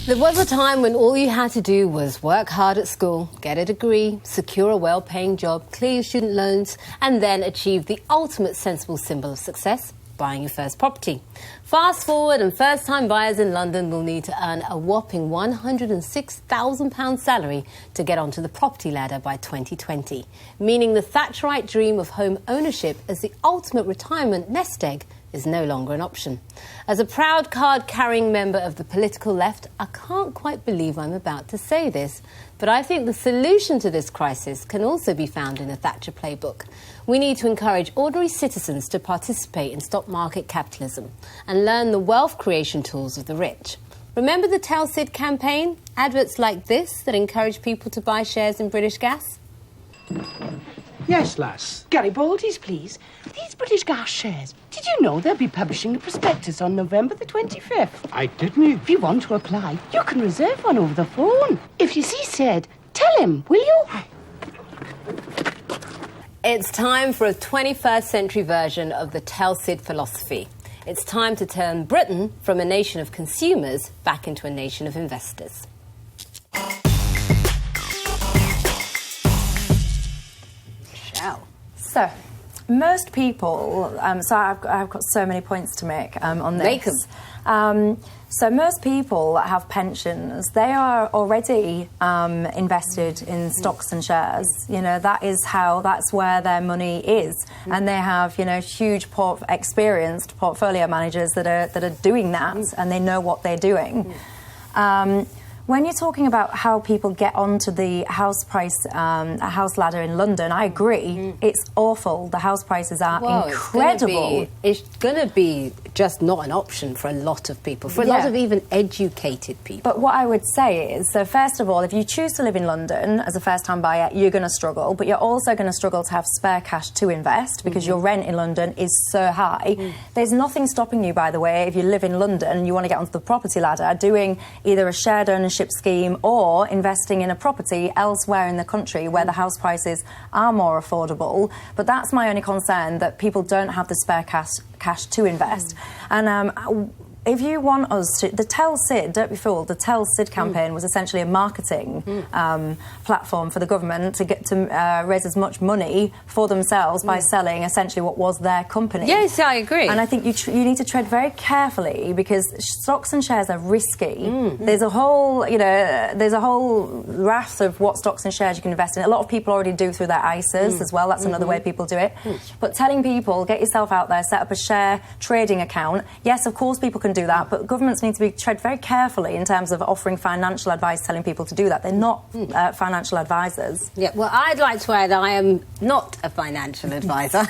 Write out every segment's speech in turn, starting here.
There was a time when all you had to do was work hard at school, get a degree, secure a well-paying job, clear your student loans, and then achieve the ultimate sensible symbol of success, buying your first property. Fast forward, and first-time buyers in London will need to earn a whopping £106,000 salary to get onto the property ladder by 2020, meaning the Thatcherite dream of home ownership as the ultimate retirement nest egg is no longer an option. As a proud card-carrying member of the political left, I can't quite believe I'm about to say this, but I think the solution to this crisis can also be found in the Thatcher playbook. We need to encourage ordinary citizens to participate in stock market capitalism and learn the wealth creation tools of the rich. Remember the Tell Sid campaign? Adverts like this that encourage people to buy shares in British Gas? Yes, lass. Garibaldi's, please. These British Gas shares, did you know they'll be publishing a prospectus on November the 25th? I didn't. If you want to apply, you can reserve one over the phone. If you see Sid, tell him, will you? It's time for a 21st century version of the Tell Sid philosophy. It's time to turn Britain from a nation of consumers back into a nation of investors. So, most people, so I've got so many points to make on this. Make them. So most people that have pensions, they are already invested in stocks and shares. You know, that's where their money is. And they have, huge experienced portfolio managers that are doing that, and they know what they're doing. When you're talking about how people get onto the house house ladder in London, I agree. It's awful. The house prices are incredible. It's going to be just not an option for a lot of people, for a lot of even educated people. But what I would say is, so first of all, if you choose to live in London as a first-time buyer, you're going to struggle, but you're also going to struggle to have spare cash to invest because your rent in London is so high. There's nothing stopping you, by the way, if you live in London and you want to get onto the property ladder, doing either a shared ownership scheme or investing in a property elsewhere in the country where the house prices are more affordable. But that's my only concern, that people don't have the spare cash to invest. And if you want us to... The Tell Sid, don't be fooled, the Tell Sid campaign was essentially a marketing platform for the government to get to raise as much money for themselves by selling essentially what was their company. Yes, I agree. And I think you need to tread very carefully because stocks and shares are risky. There's a whole, raft of what stocks and shares you can invest in. A lot of people already do through their ISAs as well. That's another way people do it. But telling people, get yourself out there, set up a share trading account. Yes, of course, people can do that, but governments need to tread very carefully in terms of offering financial advice, telling people to do that. They're not financial advisors. Yeah, well, I'd like to add I am not a financial advisor.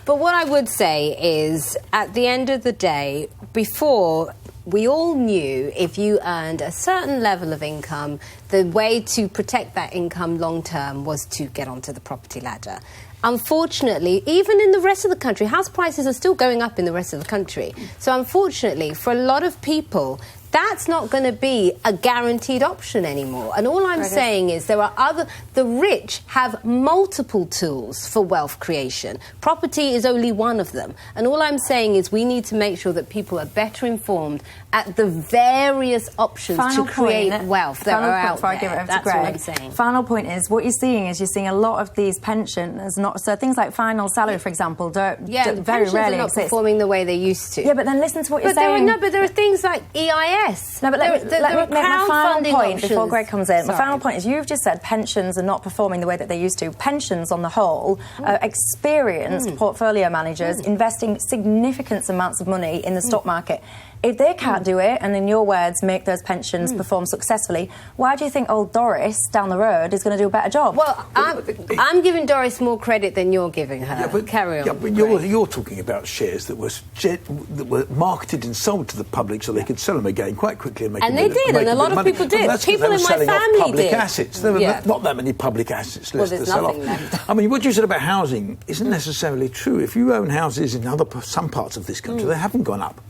But what I would say is, at the end of the day, before, we all knew if you earned a certain level of income, the way to protect that income long-term was to get onto the property ladder. Unfortunately, even in the rest of the country, house prices are still going up in the rest of the country. So unfortunately, for a lot of people, that's not going to be a guaranteed option anymore. And all I'm saying is the rich have multiple tools for wealth creation. Property is only one of them. And all I'm saying is we need to make sure that people are better informed at the various options to create wealth that are out there. That's what I'm saying. Final point is, what you're seeing a lot of these pensions, so things like final salary, for example, very rarely are not performing the way they used to. Yeah, but then listen to what you're saying. But there are things like EIS. No, but let me make my final point before Greg comes in. Sorry. My final point is, you've just said pensions are not performing the way that they used to. Pensions, on the whole, are experienced portfolio managers investing significant amounts of money in the stock market. If they can't do it, and in your words, make those pensions perform successfully, why do you think old Doris down the road is going to do a better job? Well, I'm giving Doris more credit than you're giving her. Yeah, but, carry on. Yeah, but you're talking about shares that were marketed and sold to the public so they could sell them again quite quickly and make and they did, and a lot of people did. People in my family public did. Assets. There were not that many public assets left to sell off. Left. I mean, what you said about housing isn't necessarily true. If you own houses in some parts of this country, they haven't gone up.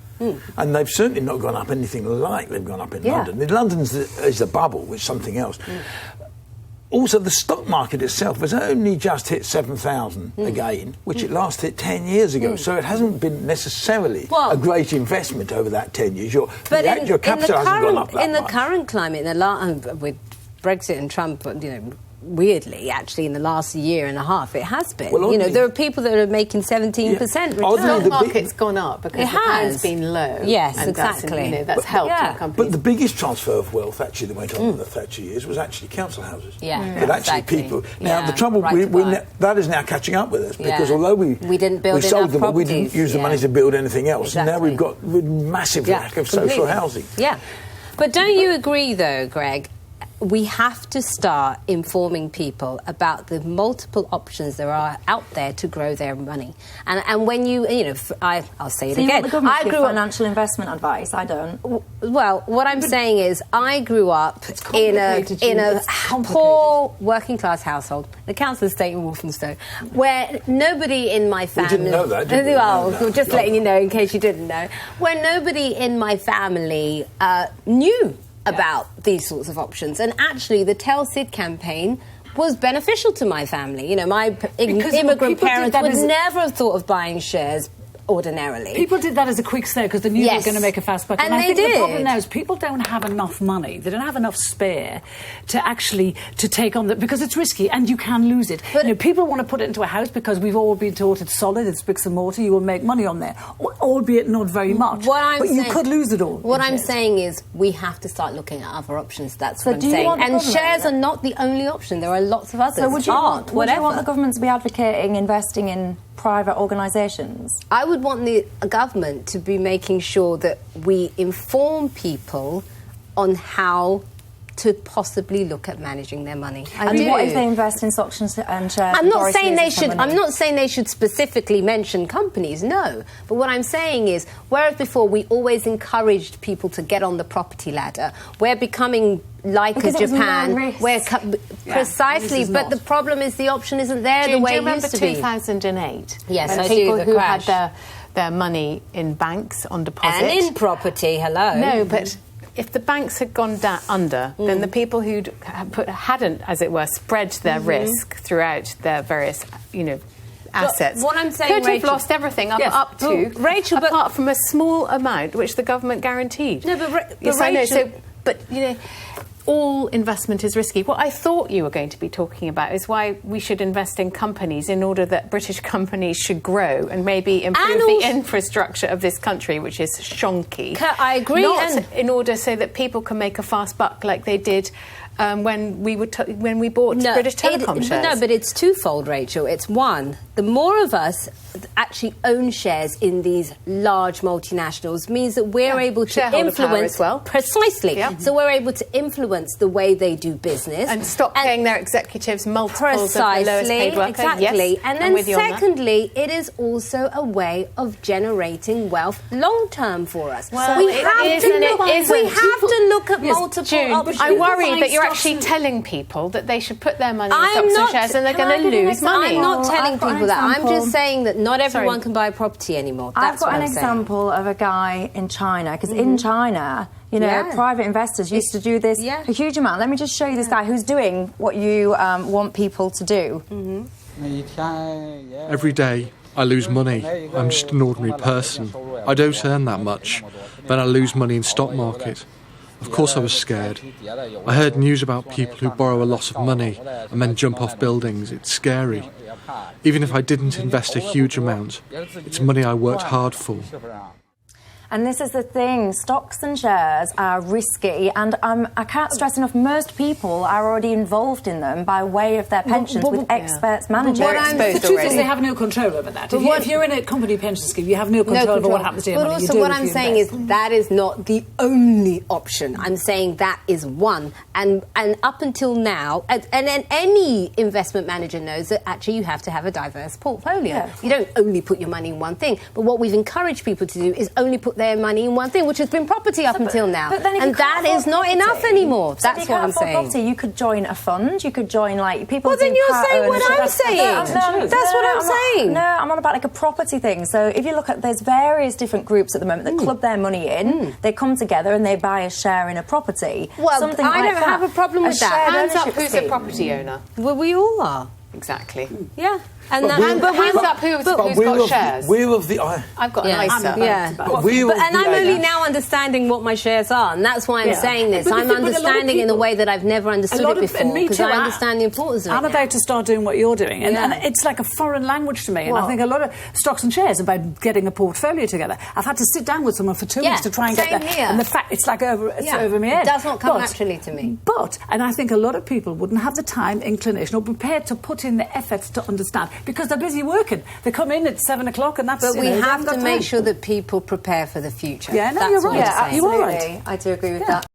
And they've certainly not gone up anything like they've gone up in London. London is a bubble, which is something else. also the stock market itself has only just hit 7,000 again, which it last hit 10 years ago. So it hasn't been necessarily a great investment over that 10 years. Your capital hasn't gone up that much. In the current climate, with Brexit and Trump, weirdly, actually, in the last year and a half, it has been. Well, there are people that are making 17% return. The market's gone up because the pound's been low. Yes, and exactly. That's helped our companies. But the biggest transfer of wealth, actually, that went on in the Thatcher years was actually council houses. Yeah, But actually people... Now, the trouble, that is now catching up with us, because although we didn't build sold them, but we properties, didn't use the money to build anything else. Exactly. And now we've got massive lack of social housing. Yeah. But don't you agree, though, Greg, we have to start informing people about the multiple options there are out there to grow their money. And when I'll say it again. You want the government to give financial investment advice? I don't. Well, what I'm saying is I grew up in a poor working class household, the council estate in Walthamstow, where nobody in my family... We didn't know that, did we? Well, just letting you know in case you didn't know. Where nobody in my family knew about these sorts of options. And actually, the Tell Sid campaign was beneficial to my family. My immigrant parents would never have thought of buying shares ordinarily. People did that as a quick sale because they knew they were going to make a fast buck. And I think did. The problem now is people don't have enough money. They don't have enough spare to take on because it's risky and you can lose it. But people want to put it into a house because we've all been taught it's solid, it's bricks and mortar, you will make money on there, albeit not very much. You could lose it all. What I'm saying is we have to start looking at other options. That's what I'm saying. And shares are not the only option. There are lots of others. So would you want the government to be advocating investing in private organisations? I would want the government to be making sure that we inform people on how to possibly look at managing their money. What if they invest in stocks and shares? I'm not saying they should specifically mention companies, no. But what I'm saying is, whereas before we always encouraged people to get on the property ladder, we're becoming like Japan, precisely. But the problem is the option isn't there the way it used to be. Do you remember 2008? Yes, when I people do. who had their money in banks on deposit and in property. Hello. No, but if the banks had gone under, then the people who hadn't, as it were, spread their risk throughout their various, assets. What I'm saying, could have lost everything up to Rachel, apart from a small amount which the government guaranteed. No, but yes, Rachel, I know. But all investment is risky. What I thought you were going to be talking about is why we should invest in companies in order that British companies should grow and maybe improve the infrastructure of this country, which is shonky. I agree. Not in order so that people can make a fast buck like they did when we bought British Telecom shares. No, but it's twofold, Rachel. It's one, the more of us actually own shares in these large multinationals means that we're able to influence precisely. Yeah. So we're able to influence the way they do business and stop paying their executives multiples of the lowest paid workers. Exactly. Yes, and then secondly, it is also a way of generating wealth long term for us. Well, we have to look at multiple options. I worry that you're actually telling people that they should put their money in stocks and shares and they're going to lose money. I'm not telling people that. I'm just saying that not everyone can buy property anymore. I've got an example of a guy in China, because in China, private investors used to do this a huge amount. Let me just show you this guy who's doing what you want people to do. Every day I lose money. I'm just an ordinary person. I don't earn that much. Then I lose money in stock market. Of course I was scared. I heard news about people who borrow a lot of money and then jump off buildings. It's scary. Even if I didn't invest a huge amount, it's money I worked hard for. And this is the thing, stocks and shares are risky, and I can't stress enough, most people are already involved in them by way of their pensions with experts managing. The truth is they have no control over that. If you're in a company pension scheme, you have no control over what happens to your money. But also what I'm saying is that is not the only option. I'm saying that is one. And up until now, and then any investment manager knows that actually you have to have a diverse portfolio. Yeah. You don't only put your money in one thing. But what we've encouraged people to do is only put their their money in one thing, which has been property up until now. But then and that is not enough anymore. That's what I'm saying. Property, you could join a fund. You could join people. Well, then you're saying what I'm saying. That's what I'm saying. No, I'm on about like a property thing. So if you look at, there's various different groups at the moment that club their money in. They come together and they buy a share in a property. Well, I don't have a problem with that. Hands up, who's a property owner? Well, we all are. Exactly. Yeah. And hands up who's got shares. I've got an ISA. And I'm only now understanding what my shares are, and that's why I'm saying this. I'm understanding in a way that I've never understood it before, because I understand the importance of it. I'm about to start doing what you're doing, and it's like a foreign language to me. And I think a lot of stocks and shares about getting a portfolio together. I've had to sit down with someone for 2 weeks to try and get that. And the fact it's like over my head. It does not come naturally to me. And I think a lot of people wouldn't have the time, inclination, or prepared to put in the efforts to understand, because they're busy working. They come in at 7 o'clock, and that's. But we have to make sure that people prepare for the future. Yeah, no, you're right. Yeah, absolutely. You are right. I do agree with that.